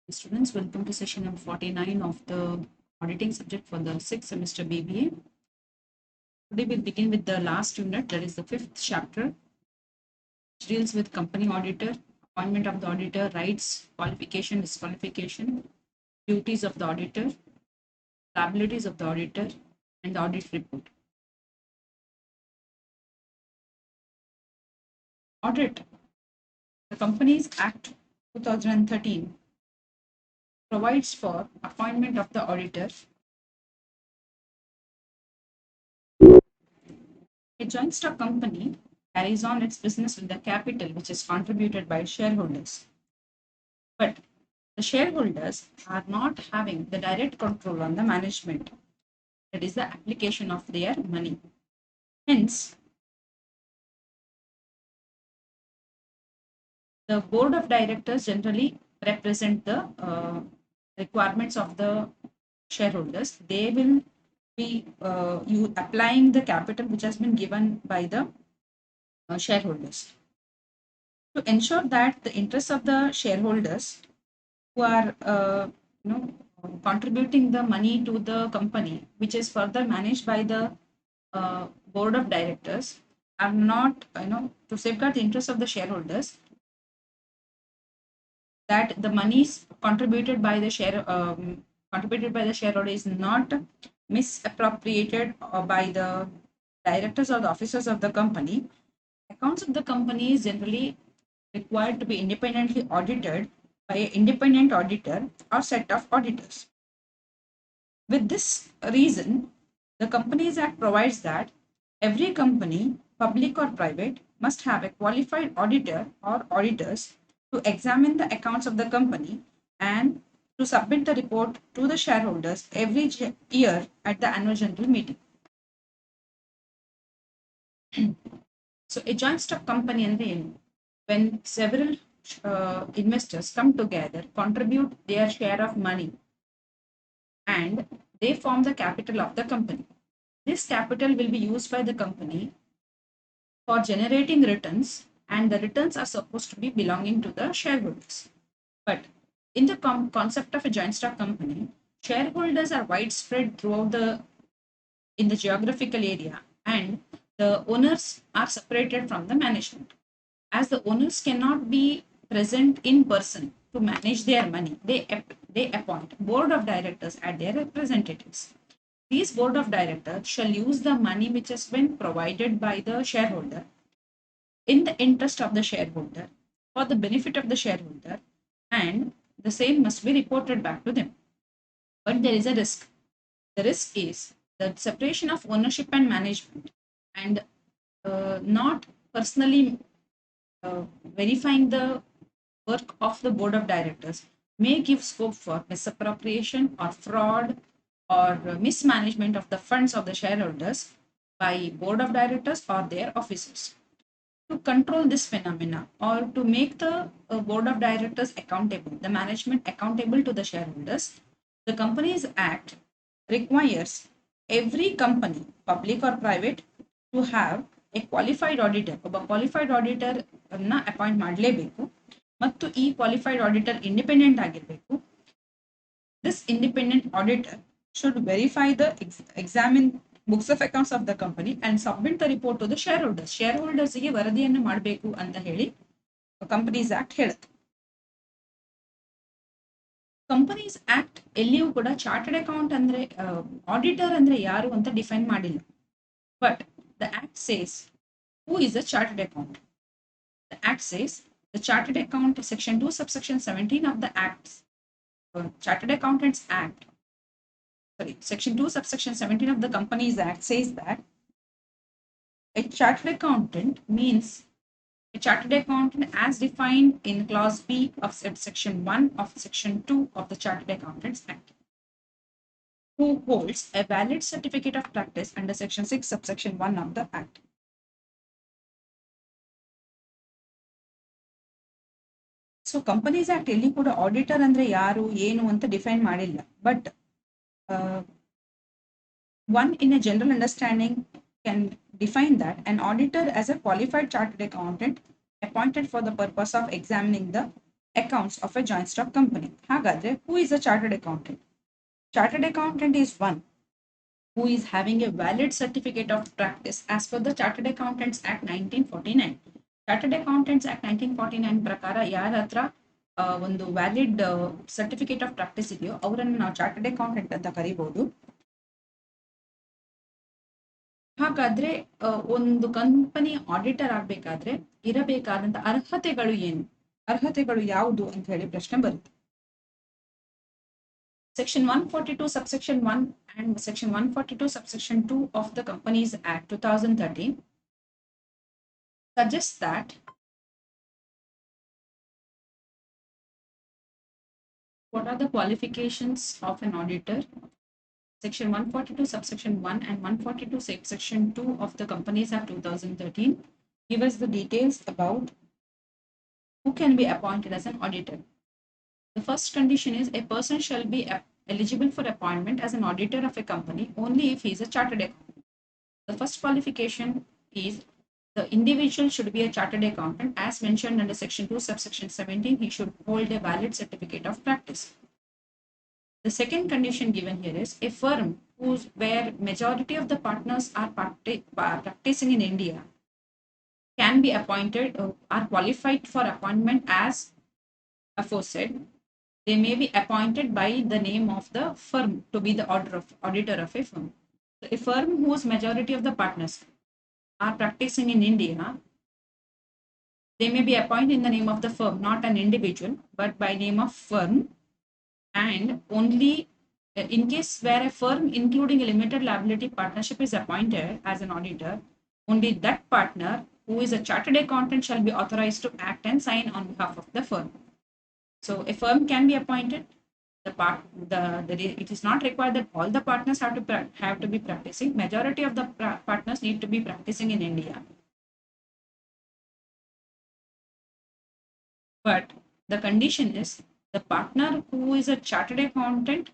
Students, welcome to session number 49 of the auditing subject for the sixth semester BBA. Today we'll begin with the last unit, that is the fifth chapter, which deals with company auditor, appointment of the auditor, rights, qualification, disqualification, duties of the auditor, liabilities of the auditor, and the audit report. Audit. The Companies Act 2013 provides for appointment of the auditor. A joint stock company carries on its business with the capital which is contributed by shareholders. But the shareholders are not having the direct control on the management, that is the application of their money. Hence, the board of directors generally represent the requirements of the shareholders. They will be you applying the capital which has been given by the shareholders to ensure that the interests of the shareholders who are contributing the money to the company, which is further managed by the board of directors, are not, to safeguard the interests of the shareholders, that the monies contributed by the shareholder is not misappropriated by the directors or the officers of the company. Accounts of the company is generally required to be independently audited by an independent auditor or set of auditors. With this reason, the Companies Act provides that every company, public or private, must have a qualified auditor or auditors to examine the accounts of the company and to submit the report to the shareholders every year at the annual general meeting. So, a joint stock company and when several investors come together, contribute their share of money, and they form the capital of the company. This capital will be used by the company for generating returns, and the returns are supposed to be belonging to the shareholders. But in the concept of a joint stock company, shareholders are widespread throughout in the geographical area, and the owners are separated from the management. As the owners cannot be present in person to manage their money, they appoint board of directors as their representatives. These board of directors shall use the money which has been provided by the shareholder in the interest of the shareholder, for the benefit of the shareholder, and the same must be reported back to them. But there is a risk. The risk is the separation of ownership and management, and not personally verifying the work of the board of directors may give scope for misappropriation or fraud or mismanagement of the funds of the shareholders by board of directors or their officers. To control this phenomena, or to make the board of directors accountable, the management accountable to the shareholders, the Companies Act requires every company, public or private, to have a qualified auditor. ಒಬ್ಬ qualified auditor ಅನ್ನ appoint ಮಾಡಲೇಬೇಕು, ಮತ್ತು ಈ qualified auditor independent ಆಗಿರಬೇಕು. This independent auditor should verify the examine books of accounts of the company and submit the report to the shareholders. Shareholders ಗೆ ವರದಿಯನ್ನು ಮಾಡಬೇಕು ಅಂತ ಹೇಳಿ ಕಂಪನೀಸ್ ಆಕ್ಟ್ ಹೇಳುತ್ತೆ. ಕಂಪನೀಸ್ ಆಕ್ಟ್ ಎಲ್ಲಿಯೂ ಕೂಡ ಚಾರ್ಟರ್ಡ್ ಅಕೌಂಟ್ ಅಂದ್ರೆ ಆಡಿಟರ್ ಅಂದ್ರೆ ಯಾರು ಅಂತ ಡಿಫೈನ್ ಮಾಡಿಲ್ಲ. But the act says who is a chartered accountant. The act says the chartered account, section 2 subsection 17 of the acts, Chartered Accountants Act, section 2 subsection 17 of the Companies Act says that a chartered accountant means a chartered accountant as defined in clause B of section 1 of section 2 of the Chartered Accountants Act, who holds a valid certificate of practice under section 6 subsection 1 of the act. So companies act ಎಲ್ಲಿ ಕೂಡ auditor ಅಂದ್ರೆ ಯಾರು ಏನು ಅಂತ define ಮಾಡಿಲ್ಲ. But one in a general understanding can define that an auditor as a qualified chartered accountant appointed for the purpose of examining the accounts of a joint stock company. ಹಾಗಾದ್ರೆ who is a chartered accountant? Chartered accountant is one who is having a valid certificate of practice as per the Chartered Accountants Act 1949. Chartered Accountants Act 1949 ಪ್ರಕಾರ ಯಾರ ಹತ್ರ ಒಂದು valid certificate of practice ಇದೆಯೋ ಅವರನ್ನು ನಾವು chartered accountant ಅಂತ ಕರಿಬಹುದು. ಹಾಗಾದ್ರೆ ಒಂದು ಕಂಪನಿ ಆಡಿಟರ್ ಆಗ್ಬೇಕಾದ್ರೆ ಇರಬೇಕಾದಂತ ಅರ್ಹತೆಗಳು ಏನು, ಅರ್ಹತೆಗಳು ಯಾವುದು ಅಂತ ಹೇಳಿ ಪ್ರಶ್ನೆ ಬರುತ್ತೆ. Section 142 subsection 1 and section 142 subsection 2 of the Companies Act 2013 suggests that what are the qualifications of an auditor. Section 142 subsection 1 and 142 subsection 2 of the Companies Act 2013 give us the details about who can be appointed as an auditor. The first condition is a person shall be eligible for appointment as an auditor of a company only if he is a chartered accountant. The first qualification is the individual should be a chartered accountant as mentioned under section 2 subsection 17. He should hold a valid certificate of practice. The second condition given here is a firm where majority of the partners are practicing in India can be appointed are qualified for appointment as aforesaid. They may be appointed by the name of the firm to be the auditor of a firm. So a firm whose majority of the partners are practicing in India, they may be appointed in the name of the firm, not an individual, but by name of firm. And only in case where a firm including a limited liability partnership is appointed as an auditor, only that partner who is a chartered accountant shall be authorized to act and sign on behalf of the firm. So a firm can be appointed. It is not required that all the partners have to be practicing. Majority of the partners need to be practicing in India. But the condition is the partner who is a chartered accountant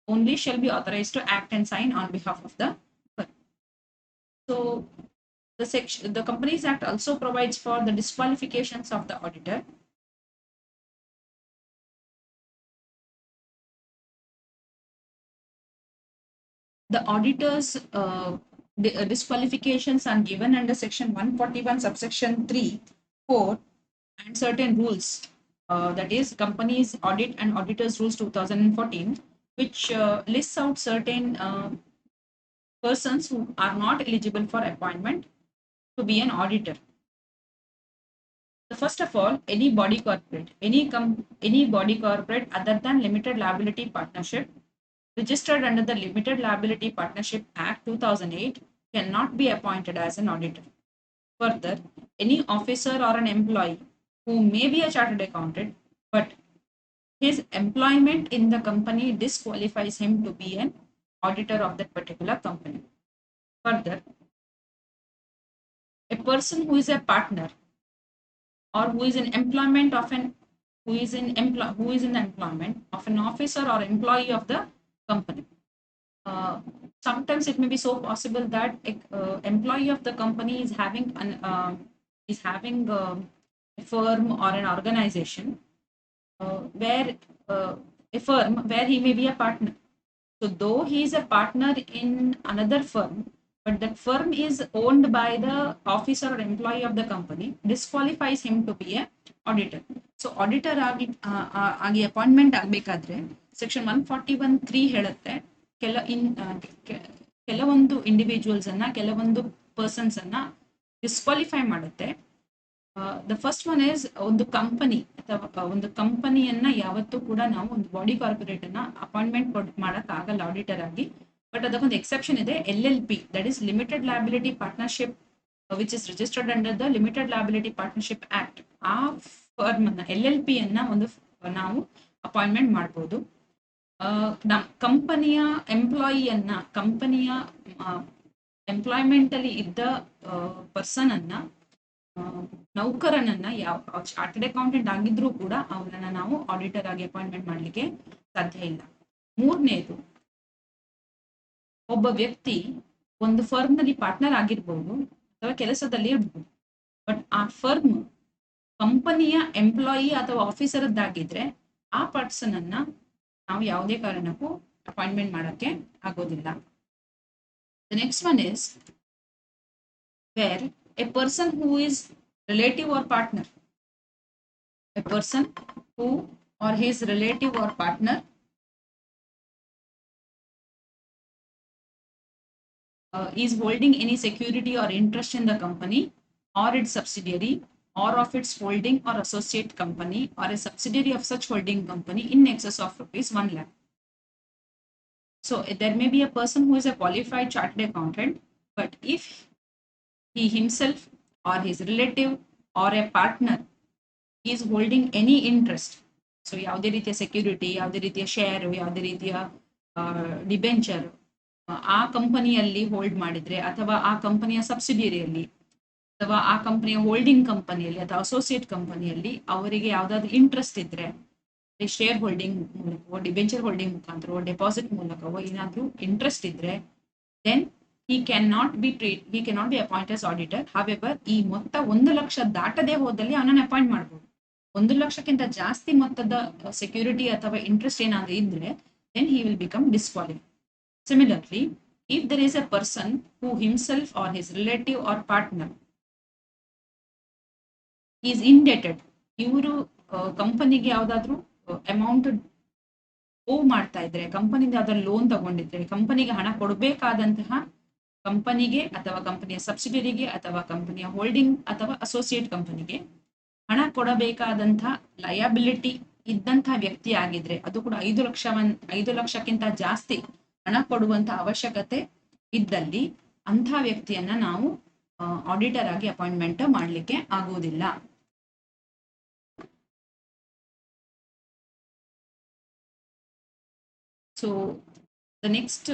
only shall be authorized to act and sign on behalf of the firm. So the Companies Act also provides for the disqualifications of the auditor. The auditors disqualifications are given under section 141 subsection 3, 4 and certain rules, that is Companies Audit and Auditors Rules 2014, which lists out certain persons who are not eligible for appointment to be an auditor. So first of all, any body corporate, any body corporate other than limited liability partnership registered under the Limited Liability Partnership Act 2008 cannot be appointed as an auditor. Further, any officer or an employee who may be a chartered accountant, but his employment in the company disqualifies him to be an auditor of that particular company. Further, a person who is a partner or who is in employment of an who is in the employment of an officer or employee of the company. Sometimes it may be so possible that employee of the company is having a firm or an organization where a firm where he may be a partner. So though he is a partner in another firm, but that firm is owned by the officer or employee of the company, disqualifies him to be a auditor. So auditor ಆಗಿ appointment ಆಗಬೇಕಾದ್ರೆ section 141(3) ಹೇಳುತ್ತೆ ಕೆಲವೊಂದು individuals ಅನ್ನ ಕೆಲವೊಂದು persons ಅನ್ನ disqualify ಮಾಡುತ್ತೆ. The first one is ಒಂದು company ಅಥವಾ ಒಂದು ಕಂಪನಿಯನ್ನ ಯಾವತ್ತೂ ಕೂಡ ನಾವು ಒಂದು ಬಾಡಿ ಕಾರ್ಪೊರೇಟ್ ಅನ್ನ ಅಪಾಯಿಂಟ್ಮೆಂಟ್ ಮಾಡಕ್ ಆಗಲ್ಲ ಆಡಿಟರ್ ಆಗಿ. ಬಟ್ ಅದಕ್ಕೊಂದು ಎಕ್ಸೆಪ್ಷನ್ ಇದೆ, LLP, that is limited liability partnership which is registered under the limited liability partnership act. ಆ ಫರ್ಮ್ ಅನ್ನ LLP ಅನ್ನ ಒಂದು ನಾವು ಅಪಾಯಿಂಟ್ಮೆಂಟ್ ಮಾಡ್ಬೋದು. ಕಂಪನಿಯ ಎಂಪ್ಲಾಯಿಯನ್ನ ಕಂಪನಿಯ ಎಂಪ್ಲಾಯ್ಮೆಂಟ್ ಅಲ್ಲಿ ಇದ್ದ ಪರ್ಸನ್ ಅನ್ನ ನೌಕರನನ್ನ ಯಾವ ಚಾರ್ಟರ್ಡ್ ಅಕೌಂಟೆಂಟ್ ಆಗಿದ್ರೂ ಕೂಡ ಅವರನ್ನ ನಾವು ಆಡಿಟರ್ ಆಗಿ ಅಪಾಯಿಂಟ್ಮೆಂಟ್ ಮಾಡ್ಲಿಕ್ಕೆ ಸಾಧ್ಯ ಇಲ್ಲ. ಮೂರನೇದು, ಒಬ್ಬ ವ್ಯಕ್ತಿ ಒಂದು ಫರ್ಮ್ ನಲ್ಲಿ ಪಾರ್ಟ್ನರ್ ಆಗಿರ್ಬೋದು ಅಥವಾ ಕೆಲಸದಲ್ಲಿ ಇರ್ಬೋದು, ಬಟ್ ಆ ಫರ್ಮ್ ಕಂಪನಿಯ ಎಂಪ್ಲಾಯಿ ಅಥವಾ ಆಫೀಸರ್ದಾಗಿದ್ರೆ ಆ ಪರ್ಸನ್ ಅನ್ನ ನಾವು ಯಾವುದೇ ಕಾರಣಕ್ಕೂ ಅಪಾಯಿಂಟ್ಮೆಂಟ್ ಮಾಡಕ್ಕೆ ಆಗೋದಿಲ್ಲ. The next one is where a person who is relative or partner, a person who or his relative or partner is holding any security or interest in the company or its subsidiary or of its holding or associate company or a subsidiary of such holding company in excess of rupees 1 lakh. So there may be a person who is a qualified chartered accountant, but if he himself or his relative or a partner is holding any interest, so ಯಾವುದೇ ರೀತಿಯ security, ಯಾವುದೇ ರೀತಿಯ share, ಯಾವುದೇ ರೀತಿಯ debenture ಆ ಕಂಪನಿಯಲ್ಲಿ hold ಮಾಡಿದ್ರೆ ಅಥವಾ ಆ ಕಂಪನಿಯ ಸಬ್ಸಿಡಿಯರಿಯಲ್ಲಿ ಅಥವಾ ಆ ಕಂಪನಿಯ ಹೋಲ್ಡಿಂಗ್ ಕಂಪನಿಯಲ್ಲಿ ಅಥವಾ ಅಸೋಸಿಯೇಟ್ ಕಂಪನಿಯಲ್ಲಿ ಅವರಿಗೆ ಯಾವ್ದಾದ್ರು ಇಂಟ್ರೆಸ್ಟ್ ಇದ್ರೆ, ಶೇರ್ ಹೋಲ್ಡಿಂಗ್ ಮೂಲಕವೋ ಡಿಬೆಂಚರ್ ಹೋಲ್ಡಿಂಗ್ ಮುಖಾಂತರವೋ ಡೆಪಾಸಿಟ್ ಮೂಲಕವೋ ಏನಾದ್ರೂ ಇಂಟ್ರೆಸ್ಟ್ ಇದ್ರೆ, then he cannot be appointed as auditor. However, ಈ ಮೊತ್ತ 1 ಲಕ್ಷ ದಾಟದೆ ಹೋದಲ್ಲಿ ಅವನನ್ನು ಅಪಾಯಿಂಟ್ ಮಾಡಬಹುದು. 1 ಲಕ್ಷಕ್ಕಿಂತ ಜಾಸ್ತಿ ಮೊತ್ತದ ಸೆಕ್ಯೂರಿಟಿ ಅಥವಾ ಇಂಟ್ರೆಸ್ಟ್ ಏನಾದ್ರೂ ಇದ್ರೆ, then he will become disqualified. Similarly, if there is a person who himself or his relative or partner is indebted, ಇವರು ಕಂಪನಿಗೆ ಯಾವ್ದಾದ್ರು ಅಮೌಂಟ್ ಓ ಮಾಡ್ತಾ ಇದ್ರೆ, ಕಂಪನಿಯಿಂದ ಯಾವ್ದಾದ್ರು ಲೋನ್ ತಗೊಂಡಿದ್ರೆ, ಕಂಪನಿಗೆ ಹಣ ಕೊಡಬೇಕಾದಂತಹ ಕಂಪನಿಗೆ ಅಥವಾ ಕಂಪನಿಯ ಸಬ್ಸಿಡಿಯರಿಗೆ ಅಥವಾ ಕಂಪನಿಯ ಹೋಲ್ಡಿಂಗ್ ಅಥವಾ ಅಸೋಸಿಯೇಟ್ ಕಂಪನಿಗೆ ಹಣ ಕೊಡಬೇಕಾದಂತಹ ಲಯಬಿಲಿಟಿ ಇದ್ದಂತಹ ವ್ಯಕ್ತಿ ಆಗಿದ್ರೆ, ಅದು ಕೂಡ 5 ಲಕ್ಷಕ್ಕಿಂತ ಜಾಸ್ತಿ ಹಣ ಕೊಡುವಂತ ಅವಶ್ಯಕತೆ ಇದ್ದಲ್ಲಿ ಅಂಥ ವ್ಯಕ್ತಿಯನ್ನ ನಾವು ಆಡಿಟರ್ ಆಗಿ ಅಪಾಯಿಂಟ್ಮೆಂಟ್ ಮಾಡಲಿಕ್ಕೆ ಆಗುವುದಿಲ್ಲ. So the next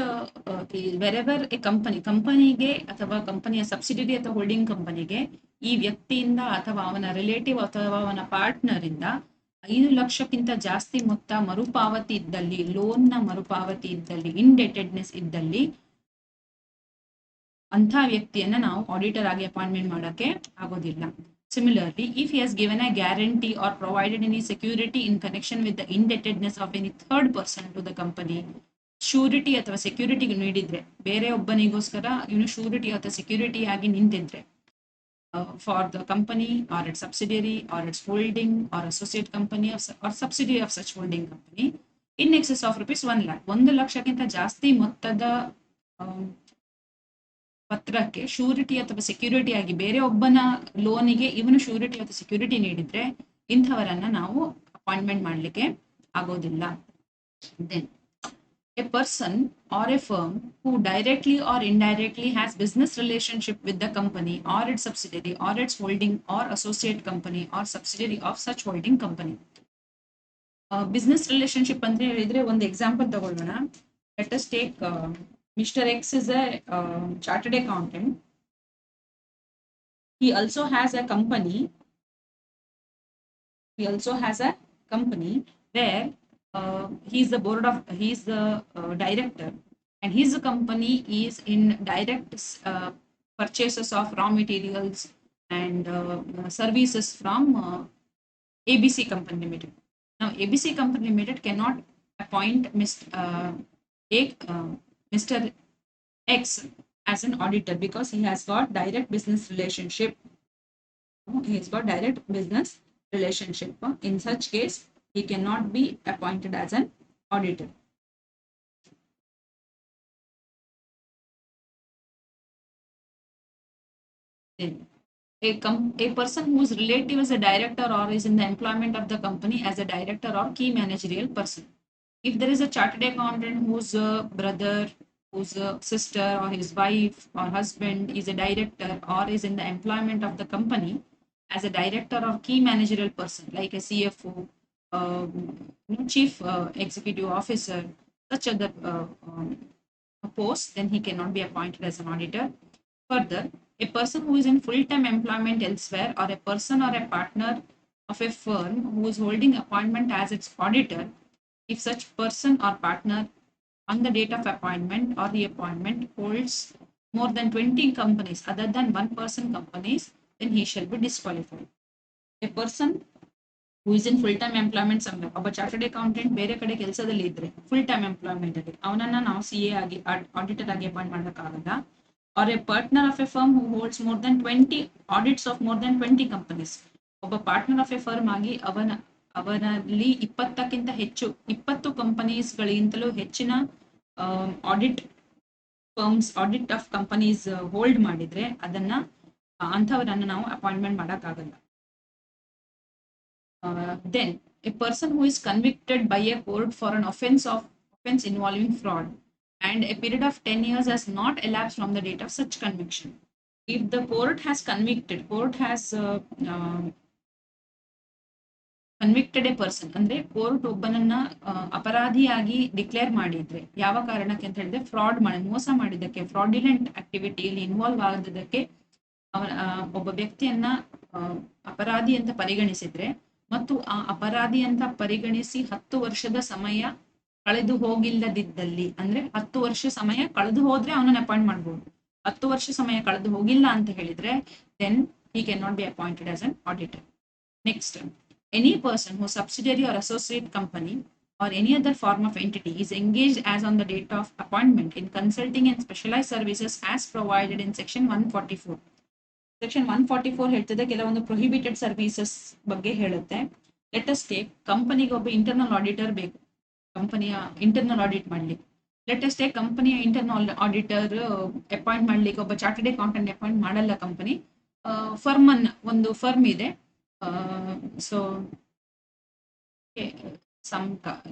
wherever a ಕಂಪನಿಗೆ ಅಥವಾ ಕಂಪನಿಯ ಸಬ್ಸಿಡಿಯರಿ ಅಥವಾ ಹೋಲ್ಡಿಂಗ್ ಕಂಪನಿಗೆ ಈ ವ್ಯಕ್ತಿಯಿಂದ ಅಥವಾ ಅವನ ರಿಲೇಟಿವ್ ಅಥವಾ ಅವನ ಪಾರ್ಟ್ನರ್ ಇಂದ 5 ಲಕ್ಷಕ್ಕಿಂತ ಜಾಸ್ತಿ ಮೊತ್ತ ಮರುಪಾವತಿ ಇದ್ದಲ್ಲಿ, ಲೋನ್ ನ ಮರುಪಾವತಿ ಇದ್ದಲ್ಲಿ, ಇಂಡೆಟೆಡ್ನೆಸ್ ಇದ್ದಲ್ಲಿ ಅಂಥ ವ್ಯಕ್ತಿಯನ್ನ ನಾವು ಆಡಿಟರ್ ಆಗಿ ಅಪಾಯಿಂಟ್ಮೆಂಟ್ ಮಾಡಕ್ಕೆ ಆಗೋದಿಲ್ಲ. Similarly, if he has given a guarantee or provided any security in connection with the indebtedness of any third person to the company, surety ಅಥವಾ ಸೆಕ್ಯೂರಿಟಿ ನೀಡಿದ್ರೆ, ಬೇರೆ ಒಬ್ಬನಿಗೋಸ್ಕರ ಇವನು ಶ್ಯೂರಿಟಿ ಅಥವಾ ಸೆಕ್ಯೂರಿಟಿ ಆಗಿ ನಿಂತಿದ್ರೆ, for the company or its subsidiary or its holding or associate company or subsidiary of such holding company in excess of rupees 1 lakh, 1 ಲಕ್ಷಕ್ಕಿಂತ ಜಾಸ್ತಿ ಮೊತ್ತದ ಪತ್ರಕ್ಕೆ ಶ್ಯೂರಿಟಿ ಅಥವಾ ಸೆಕ್ಯೂರಿಟಿ ಆಗಿ ಬೇರೆ ಒಬ್ಬನ ಲೋನಿಗೆ ಇವನು ಶ್ಯೂರಿಟಿ ಅಥವಾ ಸೆಕ್ಯೂರಿಟಿ ನೀಡಿದ್ರೆ ಇಂಥವರನ್ನ ನಾವು ಅಪಾಯಿಂಟ್ಮೆಂಟ್ ಮಾಡಲಿಕ್ಕೆ ಆಗೋದಿಲ್ಲ. Then a person or a firm who directly or indirectly has business relationship with the company or its subsidiary or its holding or associate company or subsidiary of such holding company. Business relationship ಅಂದ್ರೆ ಹೇಳಿದ್ರೆ ಒಂದು example ತಗೊಳ್ಳೋಣ. Let us take Mr. X is a chartered accountant. He also has a company. Where he's the director, and his company is in direct purchases of raw materials and services from ABC Company Limited. Now, ABC Company Limited cannot appoint Mr. X as an auditor because he has got direct business relationship. In such case, he cannot be appointed as an auditor. Then, a person whose relative is a director or is in the employment of the company as a director or key managerial person. If there is a chartered accountant whose brother, whose sister or his wife or husband is a director or is in the employment of the company as a director or key managerial person like a CFO, chief executive officer, such other posts, then he cannot be appointed as an auditor. Further, a person who is in full-time employment elsewhere or a person or a partner of a firm who is holding appointment as its auditor, if such person or partner on the date of appointment or reappointment holds more than 20 companies other than one person companies, then he shall be disqualified. A person who is in full time employment somewhere, ಒಬ್ಬ chartered accountant ಬೇರೆ ಕಡೆ ಕೆಲಸದಲ್ಲಿ ಇದ್ರೆ full time employment ಅಲ್ಲಿ ಅವನನ್ನ ನಾವು CA ಆಗಿ auditor ಆಗಿ ಅಪಾಯಿಂಟ್ ಮಾಡೋಕ್ಕಾಗಲ್ಲ. Or a partner of a firm who holds more than 20 audits of more than 20 companies, ಒಬ್ಬ ಪಾರ್ಟ್ನರ್ ಆಫ್ ಎ ಫರ್ಮ್ ಆಗಿ ಅವನಲ್ಲಿ 20ಕ್ಕಿಂತ ಹೆಚ್ಚು 20 ಕಂಪನೀಸ್ಗಳಿಗಿಂತಲೂ ಹೆಚ್ಚಿನ audit firms audit of companies hold ಮಾಡಿದ್ರೆ ಅದನ್ನ ಅಂಥವರನ್ನು ನಾವು ಅಪಾಯಿಂಟ್ಮೆಂಟ್ ಮಾಡೋಕ್ಕಾಗಲ್ಲ. Then a person who is convicted by a court for an offense involving fraud and a period of 10 years has not elapsed from the date of such conviction. If the court has convicted a person, ಅಂದ್ರೆ court ಒಬ್ಬನನ್ನ ಅಪರಾಧಿಯಾಗಿ declare ಮಾಡಿದ್ರೆ ಯಾವ ಕಾರಣಕ್ಕೆ ಅಂತ ಹೇಳಿದ್ರೆ fraud ಮೋಸ ಮಾಡಿದ್ದಕ್ಕೆ, fraudulent ಆಕ್ಟಿವಿಟಿಯಲ್ಲಿ involve ಆದದಕ್ಕೆ ಒಬ್ಬ ವ್ಯಕ್ತಿಯನ್ನ ಅಪರಾಧಿ ಅಂತ ಪರಿಗಣಿಸಿದ್ರೆ ಮತ್ತು ಆ ಅಪರಾಧಿ ಅಂತ ಪರಿಗಣಿಸಿ 10 ವರ್ಷದ ಸಮಯ ಕಳೆದು ಹೋಗಿಲ್ಲದಿದ್ದಲ್ಲಿ, ಅಂದ್ರೆ 10 ವರ್ಷ ಸಮಯ ಕಳೆದು ಹೋದ್ರೆ ಅವನನ್ನ ಅಪಾಯಿಂಟ್ ಮಾಡಬಹುದು. 10 ವರ್ಷ ಸಮಯ ಕಳೆದು ಹೋಗಿಲ್ಲ ಅಂತ ಹೇಳಿದ್ರೆ then he cannot be appointed as an auditor. Next, any person whose subsidiary or associate company or any other form of entity is engaged as on the date of appointment in consulting and specialized services as provided in section 144. Section 144 ಹೇಳ್ತದೆ ಕೆಲವೊಂದು prohibited services ಬಗ್ಗೆ ಹೇಳುತ್ತೆ. Let us take ಕಂಪನಿಗೆ ಒಬ್ಬ internal auditor ಬೇಕು, ಕಂಪನಿಯ internal audit ಮಾಡ್ಲಿಕ್ಕೆ. Let us take ಕಂಪನಿಯ ಇಂಟರ್ನಲ್ ಆಡಿಟರ್ ಅಪಾಯಿಂಟ್ ಮಾಡ್ಲಿಕ್ಕೆ ಒಬ್ಬ ಚಾರ್ಟರ್ಡ್ ಅಕೌಂಟೆಂಟ್ ಅಪಾಯಿಂಟ್ ಮಾಡಲ್ಲ ಕಂಪನಿ. ಒಂದು ಫರ್ಮ್ ಇದೆ, so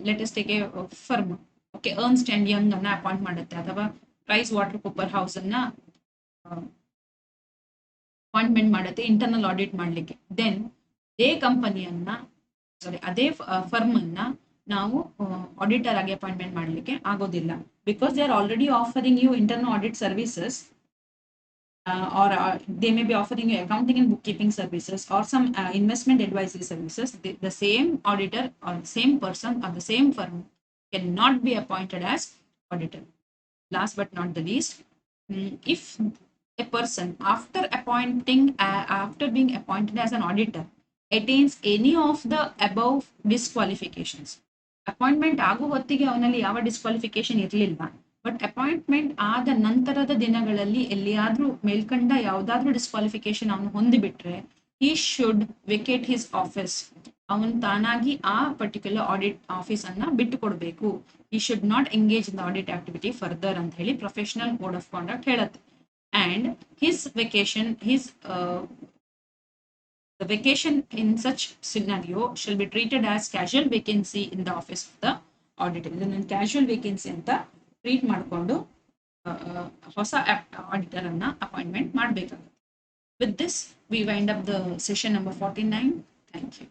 let us take a firm, okay, Ernst and Young ಅನ್ನ ಅಪಾಯಿಂಟ್ ಮಾಡುತ್ತೆ ಅಥವಾ ಪ್ರೈಸ್ ವಾಟರ್ ಕೂಪರ್ ಹೌಸ್ ಅನ್ನ ಅಪಾಯಿಂಟ್ಮೆಂಟ್ ಮಾಡುತ್ತೆ ಇಂಟರ್ನಲ್ ಆಡಿಟ್ ಮಾಡ್ಲಿಕ್ಕೆ. ದೆನ್ ಅದೇ ಫರ್ಮ್ ಅನ್ನ ನಾವು ಆಡಿಟರ್ ಆಗಿ ಅಪಾಯಿಂಟ್ಮೆಂಟ್ ಮಾಡ್ಲಿಕ್ಕೆ ಆಗೋದಿಲ್ಲ, because they are already offering you internal audit services, or they may be offering you accounting and bookkeeping services or some investment advisory services. The same auditor or same person or the same firm cannot be appointed as auditor. Last but not the least, if a person after being appointed as an auditor attains any of the above disqualifications, appointment ಆಗೋ ಹೊತ್ತಿಗೆ ಅವನಲ್ಲಿ ಯಾವ disqualification ಇರಲಿಲ್ಲ, but appointment ಆದ ನಂತರದ ದಿನಗಳಲ್ಲಿ ಎಲ್ಲಿಯಾದ್ರೂ ಮೇಲ್ಕಂಡ ಯಾವ್ದಾದ್ರೂ ಡಿಸ್ಕ್ವಾಲಿಫಿಕೇಶನ್ ಅವನು ಹೊಂದಿಬಿಟ್ರೆ he should vacate his office. ಅವನು ತಾನಾಗಿ ಆ ಪರ್ಟಿಕ್ಯುಲರ್ ಆಡಿಟ್ ಆಫೀಸ್ ಅನ್ನ ಬಿಟ್ಟು ಕೊಡಬೇಕು. he should not engage in the audit activity further ಅಂತ ಹೇಳಿ ಪ್ರೊಫೆಷನಲ್ ಕೋಡ್ ಆಫ್ ಕಾಂಡಕ್ಟ್ ಹೇಳುತ್ತೆ. And the vacation in such scenario shall be treated as casual vacancy in the office of the auditor. ಇದನ್ನ casual vacancy ಅಂತ treat ಮಾಡಿಕೊಂಡು ಹೊಸ auditor ಅನ್ನ appointment ಮಾಡಬೇಕಾಗುತ್ತೆ. With this, we wind up the session number 49. Thank you.